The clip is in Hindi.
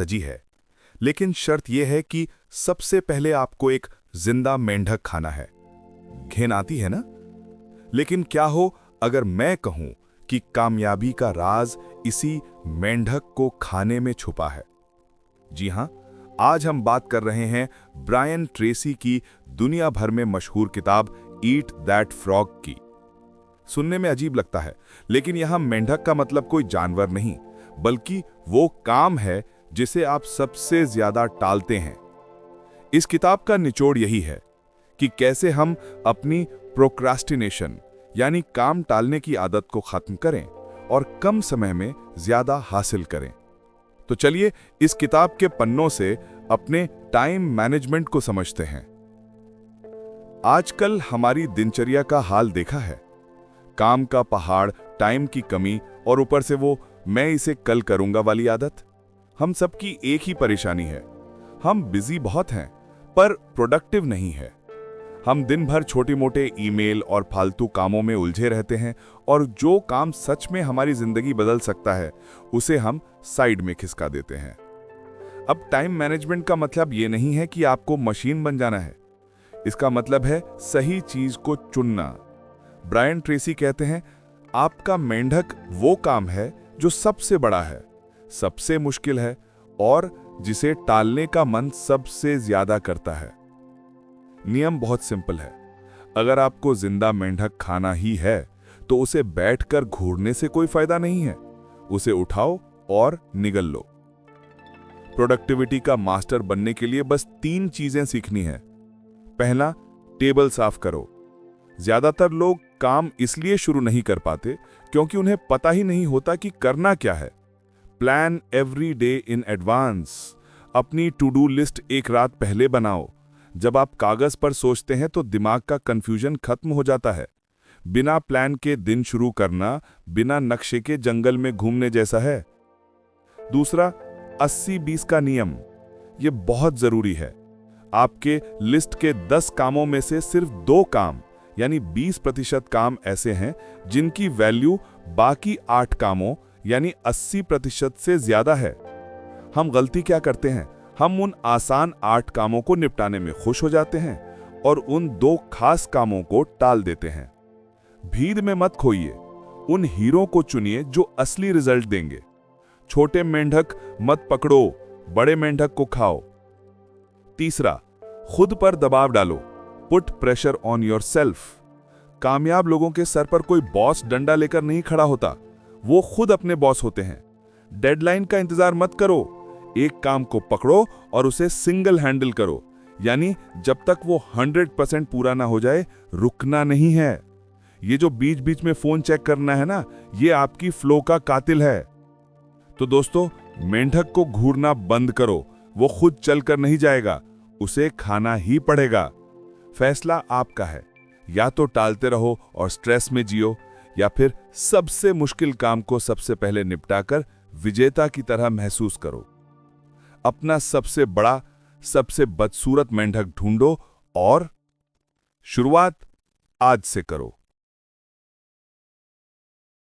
सजी है, लेकिन शर्त यह है कि सबसे पहले आपको एक जिंदा मेंढक खाना है। घिन आती है ना? लेकिन क्या हो अगर मैं कहूं कि कामयाबी का राज इसी मेंढक को खाने में छुपा है? जी हां, आज हम बात कर रहे हैं ब्रायन ट्रेसी की दुनिया भर में मशहूर किताब ईट दैट फ्रॉग की। सुनने में अजीब लगता है, लेकिन यहां मेंढक का मतलब कोई जानवर नहीं, बल्कि वो काम है जिसे आप सबसे ज्यादा टालते हैं। इस किताब का निचोड़ यही है कि कैसे हम अपनी प्रोक्रास्टिनेशन यानी काम टालने की आदत को खत्म करें और कम समय में ज्यादा हासिल करें। तो चलिए इस किताब के पन्नों से अपने टाइम मैनेजमेंट को समझते हैं। आजकल हमारी दिनचर्या का हाल देखा है। काम का पहाड़, टाइम की कमी और ऊपर से वो मैं इसे कल करूंगा वाली आदत। हम सबकी एक ही परेशानी है, हम बिजी बहुत हैं पर प्रोडक्टिव नहीं है। हम दिन भर छोटे मोटे ईमेल और फालतू कामों में उलझे रहते हैं और जो काम सच में हमारी जिंदगी बदल सकता है उसे हम साइड में खिसका देते हैं। अब टाइम मैनेजमेंट का मतलब ये नहीं है कि आपको मशीन बन जाना है। इसका मतलब है सही चीज को चुनना। ब्रायन ट्रेसी कहते हैं, आपका मेंढक वो काम है जो सबसे बड़ा है, सबसे मुश्किल है और जिसे टालने का मन सबसे ज्यादा करता है। नियम बहुत सिंपल है। अगर आपको जिंदा मेंढक खाना ही है तो उसे बैठकर घूरने से कोई फायदा नहीं है। उसे उठाओ और निगल लो। प्रोडक्टिविटी का मास्टर बनने के लिए बस 3 चीजें सीखनी है। पहला, टेबल साफ करो। ज्यादातर लोग काम इसलिए शुरू नहीं कर पाते क्योंकि उन्हें पता ही नहीं होता कि करना क्या है। Plan every day in advance. अपनी टू डू लिस्ट एक रात पहले बनाओ। जब आप कागज पर सोचते हैं तो दिमाग का कंफ्यूजन खत्म हो जाता है। बिना प्लान के दिन शुरू करना बिना नक्शे के जंगल में घूमने जैसा है। दूसरा, 80-20 का नियम। यह बहुत जरूरी है। आपके लिस्ट के 10 कामों में से सिर्फ 2 काम यानी 20% काम ऐसे हैं जिनकी वैल्यू बाकी 8 कामों यानी 80% से ज्यादा है। हम गलती क्या करते हैं? हम उन आसान 8 कामों को निपटाने में खुश हो जाते हैं और उन 2 खास कामों को टाल देते हैं। भीड़ में मत खोइए, उन हीरो को चुनिए जो असली रिजल्ट देंगे। छोटे मेंढक मत पकड़ो, बड़े मेंढक को खाओ। तीसरा, खुद पर दबाव डालो। Put pressure on yourself. कामयाब लोगों के सर पर कोई बॉस डंडा लेकर नहीं खड़ा होता, वो खुद अपने बॉस होते हैं। डेडलाइन का इंतजार मत करो, एक काम को पकड़ो और उसे सिंगल हैंडल करो, यानी जब तक वो 100% पूरा ना हो जाए रुकना नहीं है। ये जो बीच बीच में फोन चेक करना है ना, ये आपकी फ्लो का कातिल है। तो दोस्तों, मेंढक को घूरना बंद करो। वो खुद चलकर नहीं जाएगा, उसे खाना ही पड़ेगा। फैसला आपका है। या तो टालते रहो और स्ट्रेस में जियो, या फिर सबसे मुश्किल काम को सबसे पहले निपटाकर विजेता की तरह महसूस करो। अपना सबसे बड़ा, सबसे बदसूरत मेंढक ढूंढो और शुरुआत आज से करो।